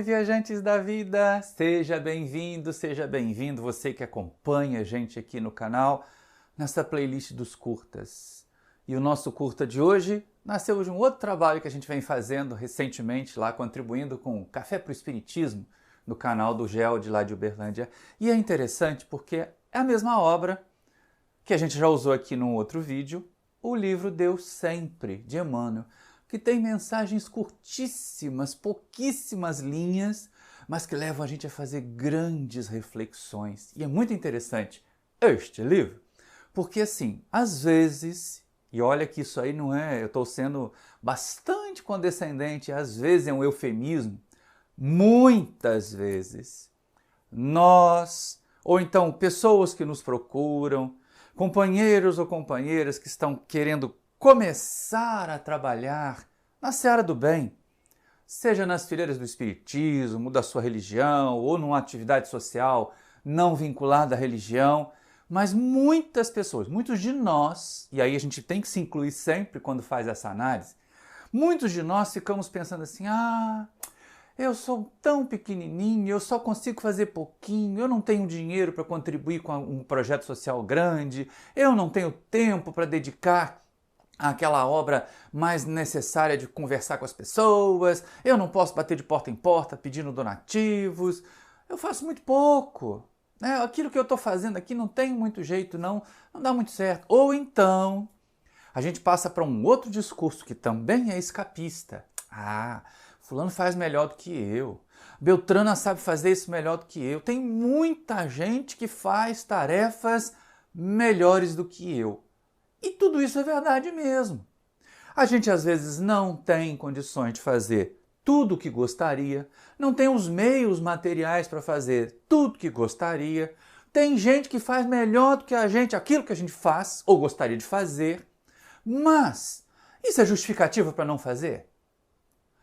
Oi, viajantes da vida! Seja bem-vindo, você que acompanha a gente aqui no canal, nessa playlist dos curtas. E o nosso curta de hoje nasceu de um outro trabalho que a gente vem fazendo recentemente, lá contribuindo com Café pro Espiritismo, no canal do GEL de lá de Uberlândia. E é interessante porque é a mesma obra que a gente já usou aqui num outro vídeo, o livro Deus Sempre, de Emmanuel, que tem mensagens curtíssimas, pouquíssimas linhas, mas que levam a gente a fazer grandes reflexões. E é muito interessante este livro, porque assim, às vezes, e olha que isso aí não é, eu estou sendo bastante condescendente, às vezes é um eufemismo, muitas vezes, nós, ou então pessoas que nos procuram, companheiros ou companheiras que estão querendo começar a trabalhar na seara do bem, seja nas fileiras do espiritismo, da sua religião, ou numa atividade social não vinculada à religião, mas muitas pessoas, muitos de nós, e aí a gente tem que se incluir sempre quando faz essa análise, muitos de nós ficamos pensando assim, eu sou tão pequenininho, eu só consigo fazer pouquinho, eu não tenho dinheiro para contribuir com um projeto social grande, eu não tenho tempo para dedicar àquela obra mais necessária de conversar com as pessoas, eu não posso bater de porta em porta pedindo donativos, eu faço muito pouco, né? Aquilo que eu estou fazendo aqui não tem muito jeito, não dá muito certo. Ou então, a gente passa para um outro discurso que também é escapista. Fulano faz melhor do que eu. Beltrana sabe fazer isso melhor do que eu. Tem muita gente que faz tarefas melhores do que eu. E tudo isso é verdade mesmo. A gente às vezes não tem condições de fazer tudo o que gostaria, não tem os meios materiais para fazer tudo o que gostaria. Tem gente que faz melhor do que a gente aquilo que a gente faz ou gostaria de fazer. Mas isso é justificativa para não fazer?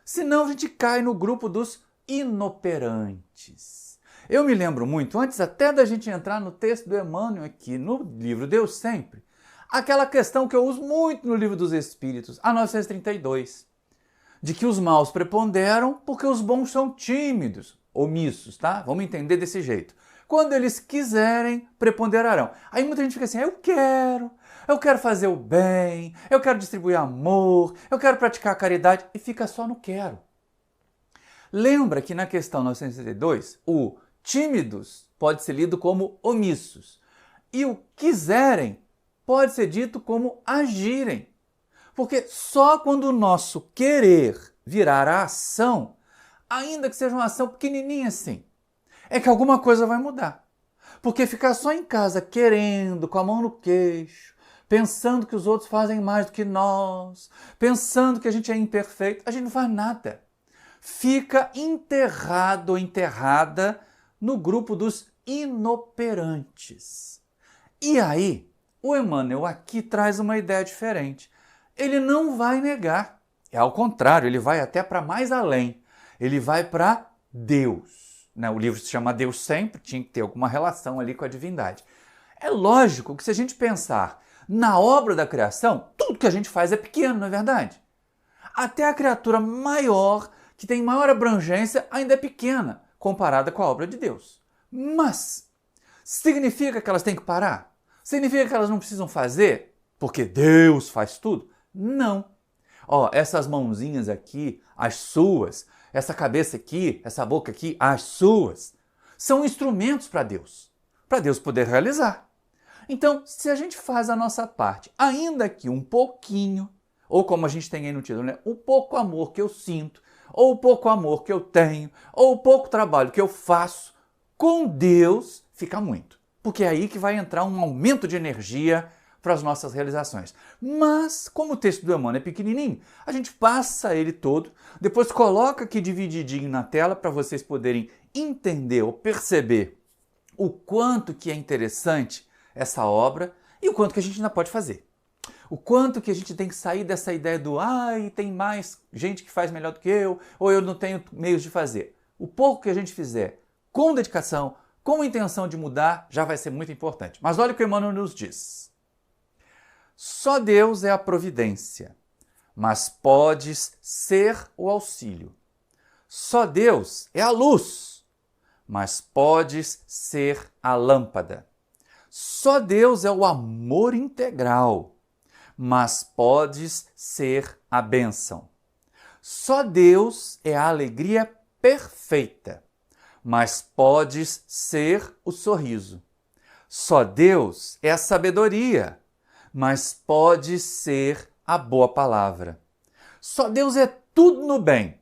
Senão a gente cai no grupo dos inoperantes. Eu me lembro muito, antes até da gente entrar no texto do Emmanuel aqui, no livro Deus Sempre, aquela questão que eu uso muito no livro dos Espíritos, a 932, de que os maus preponderam porque os bons são tímidos, omissos, tá? Vamos entender desse jeito. Quando eles quiserem, preponderarão. Aí muita gente fica assim, eu quero fazer o bem, eu quero distribuir amor, eu quero praticar a caridade, e fica só no quero. Lembra que na questão 962, o tímidos pode ser lido como omissos, e o quiserem pode ser dito como agirem. Porque só quando o nosso querer virar a ação, ainda que seja uma ação pequenininha assim, é que alguma coisa vai mudar. Porque ficar só em casa querendo, com a mão no queixo, pensando que os outros fazem mais do que nós, pensando que a gente é imperfeito, a gente não faz nada. Fica enterrado ou enterrada no grupo dos inoperantes. E aí, o Emmanuel aqui traz uma ideia diferente. Ele não vai negar. Ao contrário, ele vai até para mais além. Ele vai para Deus. O livro se chama Deus Sempre, tinha que ter alguma relação ali com a divindade. É lógico que se a gente pensar na obra da criação, tudo que a gente faz é pequeno, não é verdade? Até a criatura maior, que tem maior abrangência, ainda é pequena, comparada com a obra de Deus. Mas, significa que elas têm que parar? Significa que elas não precisam fazer porque Deus faz tudo? Não. Essas mãozinhas aqui, as suas, essa cabeça aqui, essa boca aqui, as suas, são instrumentos para Deus poder realizar. Então, se a gente faz a nossa parte, ainda que um pouquinho, ou como a gente tem aí no título, o pouco amor que eu sinto, ou o pouco amor que eu tenho, ou o pouco trabalho que eu faço, com Deus fica muito. Porque é aí que vai entrar um aumento de energia para as nossas realizações. Mas, como o texto do Emmanuel é pequenininho, a gente passa ele todo, depois coloca aqui divididinho na tela para vocês poderem entender ou perceber o quanto que é interessante essa obra e o quanto que a gente ainda pode fazer. O quanto que a gente tem que sair dessa ideia do tem mais gente que faz melhor do que eu, ou eu não tenho meios de fazer. O pouco que a gente fizer com dedicação, com a intenção de mudar, já vai ser muito importante. Mas olha o que o Emmanuel nos diz. Só Deus é a providência, mas podes ser o auxílio. Só Deus é a luz, mas podes ser a lâmpada. Só Deus é o amor integral, mas podes ser a bênção. Só Deus é a alegria perfeita, mas podes ser o sorriso. Só Deus é a sabedoria, mas podes ser a boa palavra. Só Deus é tudo no bem,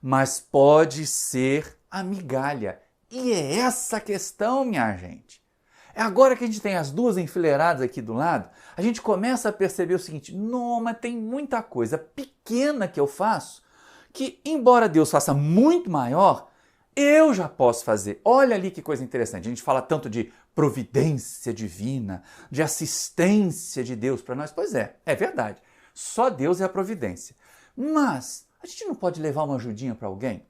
mas pode ser a migalha. E é essa a questão, minha gente. É agora que a gente tem as duas enfileiradas aqui do lado, a gente começa a perceber o seguinte: não, mas tem muita coisa pequena que eu faço que, embora Deus faça muito maior, eu já posso fazer. Olha ali que coisa interessante. A gente fala tanto de providência divina, de assistência de Deus para nós. Pois é verdade. Só Deus é a providência. Mas a gente não pode levar uma ajudinha para alguém?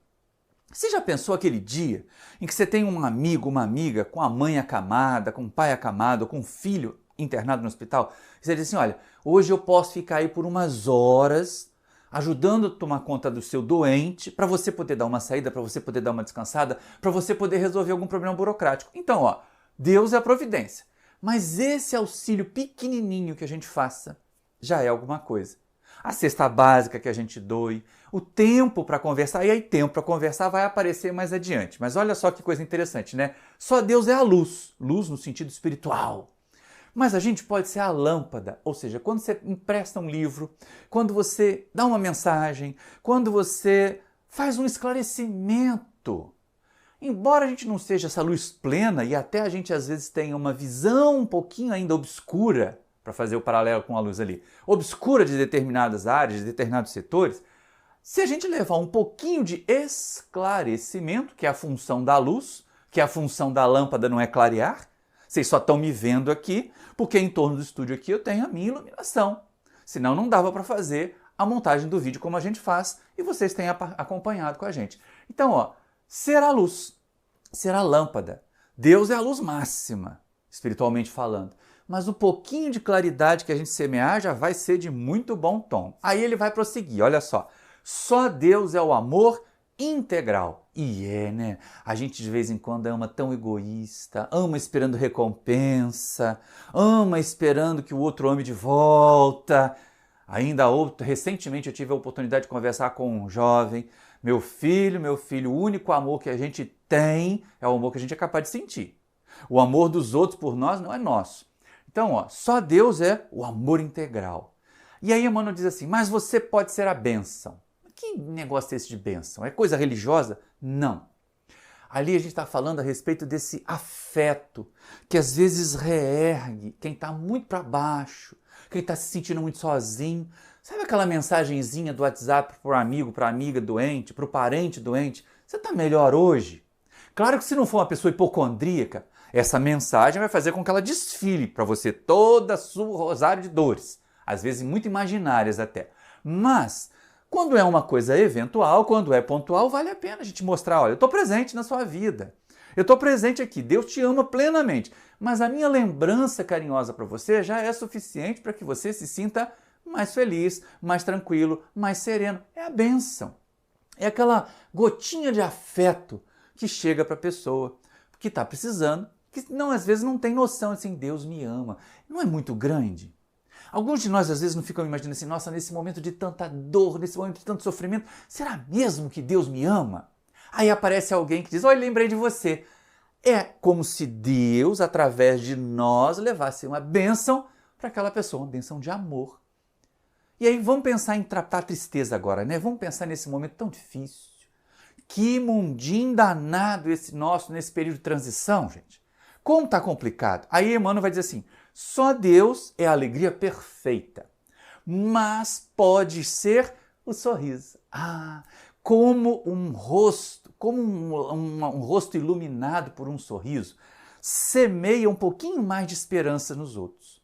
Você já pensou aquele dia em que você tem um amigo, uma amiga com a mãe acamada, com o pai acamado, com um filho internado no hospital? E você diz assim: olha, hoje eu posso ficar aí por umas horas ajudando a tomar conta do seu doente, para você poder dar uma saída, para você poder dar uma descansada, para você poder resolver algum problema burocrático. Então, ó, Deus é a providência. Mas esse auxílio pequenininho que a gente faça já é alguma coisa. A cesta básica que a gente doe, o tempo para conversar, e aí tempo para conversar vai aparecer mais adiante. Mas olha só que coisa interessante, né? Só Deus é a luz, luz no sentido espiritual. Mas a gente pode ser a lâmpada, ou seja, quando você empresta um livro, quando você dá uma mensagem, quando você faz um esclarecimento. Embora a gente não seja essa luz plena e até a gente às vezes tenha uma visão um pouquinho ainda obscura, para fazer o paralelo com a luz ali, obscura de determinadas áreas, de determinados setores, se a gente levar um pouquinho de esclarecimento, que é a função da luz, que é a função da lâmpada não é clarear, vocês só estão me vendo aqui porque em torno do estúdio aqui eu tenho a minha iluminação. Senão não dava para fazer a montagem do vídeo como a gente faz e vocês têm acompanhado com a gente. Então, ó, ser a luz, ser a lâmpada. Deus é a luz máxima, espiritualmente falando. Mas o pouquinho de claridade que a gente semear já vai ser de muito bom tom. Aí ele vai prosseguir, olha só. Só Deus é o amor integral. E né? A gente de vez em quando ama tão egoísta, ama esperando recompensa, ama esperando que o outro ame de volta. Recentemente eu tive a oportunidade de conversar com um jovem. Meu filho, o único amor que a gente tem é o amor que a gente é capaz de sentir. O amor dos outros por nós não é nosso. Então, ó, só Deus é o amor integral. E aí Emmanuel diz assim: mas você pode ser a bênção. Que negócio é esse de bênção? É coisa religiosa? Não. Ali a gente está falando a respeito desse afeto que às vezes reergue quem está muito para baixo, quem está se sentindo muito sozinho. Sabe aquela mensagenzinha do WhatsApp para o amigo, para a amiga doente, para o parente doente? Você está melhor hoje? Claro que se não for uma pessoa hipocondríaca, essa mensagem vai fazer com que ela desfile para você toda a sua rosário de dores, às vezes muito imaginárias até. Mas quando é uma coisa eventual, quando é pontual, vale a pena a gente mostrar: olha, eu estou presente na sua vida, eu estou presente aqui, Deus te ama plenamente, mas a minha lembrança carinhosa para você já é suficiente para que você se sinta mais feliz, mais tranquilo, mais sereno. É a bênção, é aquela gotinha de afeto que chega para a pessoa que está precisando, que não, às vezes não tem noção assim: Deus me ama. Não é muito grande? Alguns de nós às vezes não ficam imaginando assim: nossa, nesse momento de tanta dor, nesse momento de tanto sofrimento, será mesmo que Deus me ama? Aí aparece alguém que diz: olha, lembrei de você. É como se Deus, através de nós, levasse uma bênção para aquela pessoa, uma bênção de amor. E aí vamos pensar em tratar a tristeza agora, né? Vamos pensar nesse momento tão difícil. Que mundinho danado esse nosso nesse período de transição, gente. Como está complicado. Aí Emmanuel vai dizer assim: só Deus é a alegria perfeita, mas pode ser o sorriso. Como um rosto, como um rosto iluminado por um sorriso, semeia um pouquinho mais de esperança nos outros.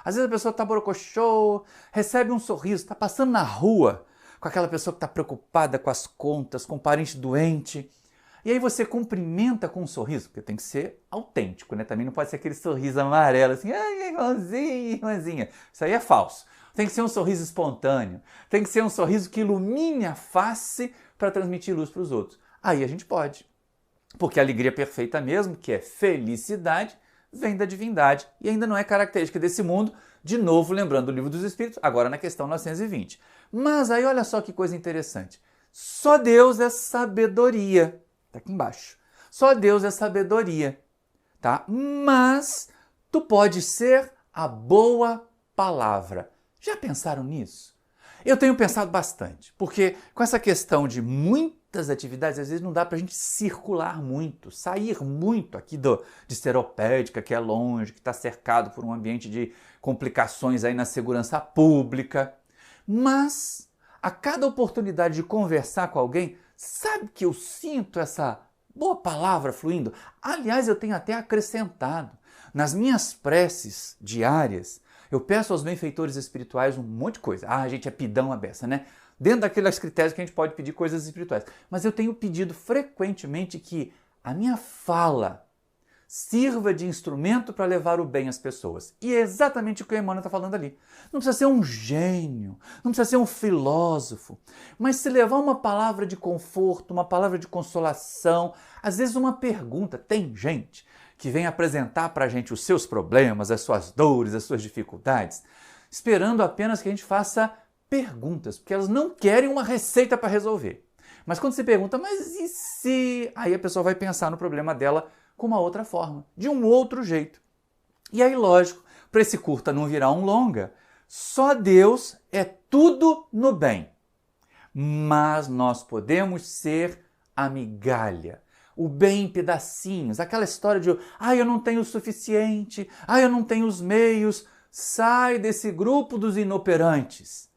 Às vezes a pessoa está borocochô, recebe um sorriso, está passando na rua com aquela pessoa que está preocupada com as contas, com o parente doente. E aí você cumprimenta com um sorriso, porque tem que ser autêntico, né? Também não pode ser aquele sorriso amarelo assim: ai, irmãozinho, irmãzinha. Isso aí é falso. tem que ser um sorriso espontâneo, tem que ser um sorriso que ilumine a face para transmitir luz para os outros. Aí a gente pode. Porque a alegria perfeita mesmo, que é felicidade, vem da divindade e ainda não é característica desse mundo, de novo lembrando o Livro dos Espíritos, agora na questão 920. Mas aí olha só que coisa interessante. Só Deus é sabedoria. Está aqui embaixo. Só Deus é sabedoria. Tá? Mas tu pode ser a boa palavra. Já pensaram nisso? Eu tenho pensado bastante, porque com essa questão de muitas atividades, às vezes não dá para a gente circular muito, sair muito aqui de Seropédica, que é longe, que está cercado por um ambiente de complicações aí na segurança pública. Mas, a cada oportunidade de conversar com alguém, sabe que eu sinto essa boa palavra fluindo? Aliás, eu tenho até acrescentado. Nas minhas preces diárias, eu peço aos benfeitores espirituais um monte de coisa. Ah, a gente é pidão a beça, né? Dentro daqueles critérios que a gente pode pedir coisas espirituais. Mas eu tenho pedido frequentemente que a minha fala sirva de instrumento para levar o bem às pessoas. E é exatamente o que o Emmanuel está falando ali. Não precisa ser um gênio, não precisa ser um filósofo, mas se levar uma palavra de conforto, uma palavra de consolação, às vezes uma pergunta. Tem gente que vem apresentar para a gente os seus problemas, as suas dores, as suas dificuldades, esperando apenas que a gente faça perguntas, porque elas não querem uma receita para resolver. Mas quando você pergunta, mas e se... Aí a pessoa vai pensar no problema dela com uma outra forma, de um outro jeito. E aí, lógico, para esse curta não virar um longa, só Deus é tudo no bem. Mas nós podemos ser a migalha, o bem em pedacinhos, aquela história de eu não tenho o suficiente, eu não tenho os meios. Sai desse grupo dos inoperantes.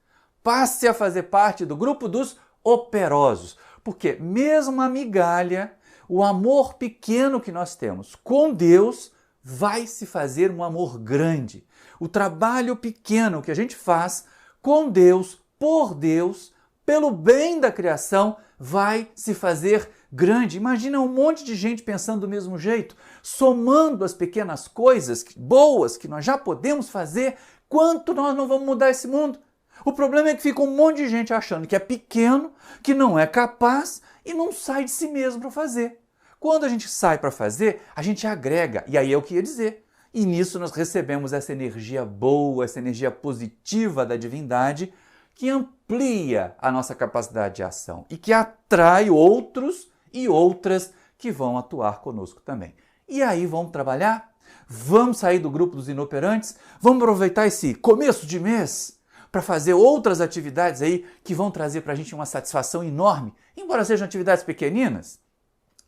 Passe a fazer parte do grupo dos operosos. Porque mesmo a migalha, o amor pequeno que nós temos com Deus vai se fazer um amor grande. O trabalho pequeno que a gente faz com Deus, por Deus, pelo bem da criação, vai se fazer grande. Imagina um monte de gente pensando do mesmo jeito, somando as pequenas coisas boas que nós já podemos fazer, quanto nós não vamos mudar esse mundo. O problema é que fica um monte de gente achando que é pequeno, que não é capaz e não sai de si mesmo para fazer. Quando a gente sai para fazer, a gente agrega, e aí é o que ia dizer. E nisso nós recebemos essa energia boa, essa energia positiva da divindade, que amplia a nossa capacidade de ação e que atrai outros e outras que vão atuar conosco também. E aí vamos trabalhar? Vamos sair do grupo dos inoperantes? Vamos aproveitar esse começo de mês para fazer outras atividades aí que vão trazer para a gente uma satisfação enorme, embora sejam atividades pequeninas?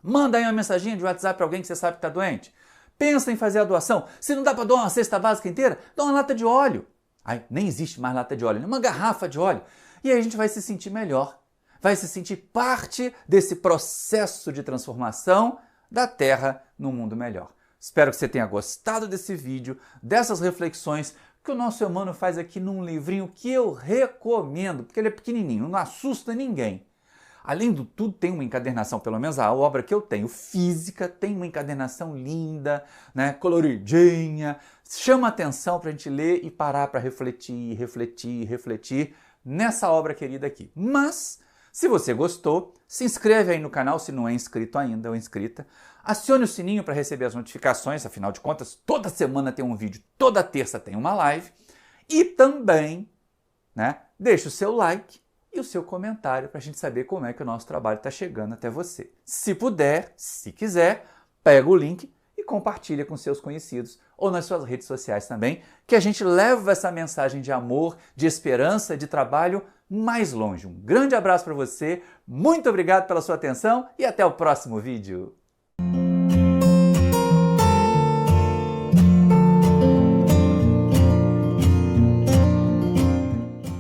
Manda aí uma mensaginha de WhatsApp para alguém que você sabe que está doente. Pensa em fazer a doação. Se não dá para doar uma cesta básica inteira, dá uma lata de óleo. Aí, nem existe mais lata de óleo, uma garrafa de óleo. E aí a gente vai se sentir melhor. Vai se sentir parte desse processo de transformação da Terra num mundo melhor. Espero que você tenha gostado desse vídeo, dessas reflexões que o nosso Emmanuel faz aqui num livrinho que eu recomendo, porque ele é pequenininho, não assusta ninguém. Além do tudo, tem uma encadernação, pelo menos a obra que eu tenho, física, tem uma encadernação linda, né, coloridinha, chama atenção para a gente ler e parar para refletir, refletir, refletir nessa obra querida aqui. Mas, se você gostou, se inscreve aí no canal se não é inscrito ainda ou inscrita, acione o sininho para receber as notificações, afinal de contas, toda semana tem um vídeo, toda terça tem uma live, e também, né, deixa o seu like e o seu comentário para a gente saber como é que o nosso trabalho está chegando até você. Se puder, se quiser, pega o link e compartilha com seus conhecidos ou nas suas redes sociais também, que a gente leva essa mensagem de amor, de esperança, de trabalho mais longe. Um grande abraço para você, muito obrigado pela sua atenção e até o próximo vídeo.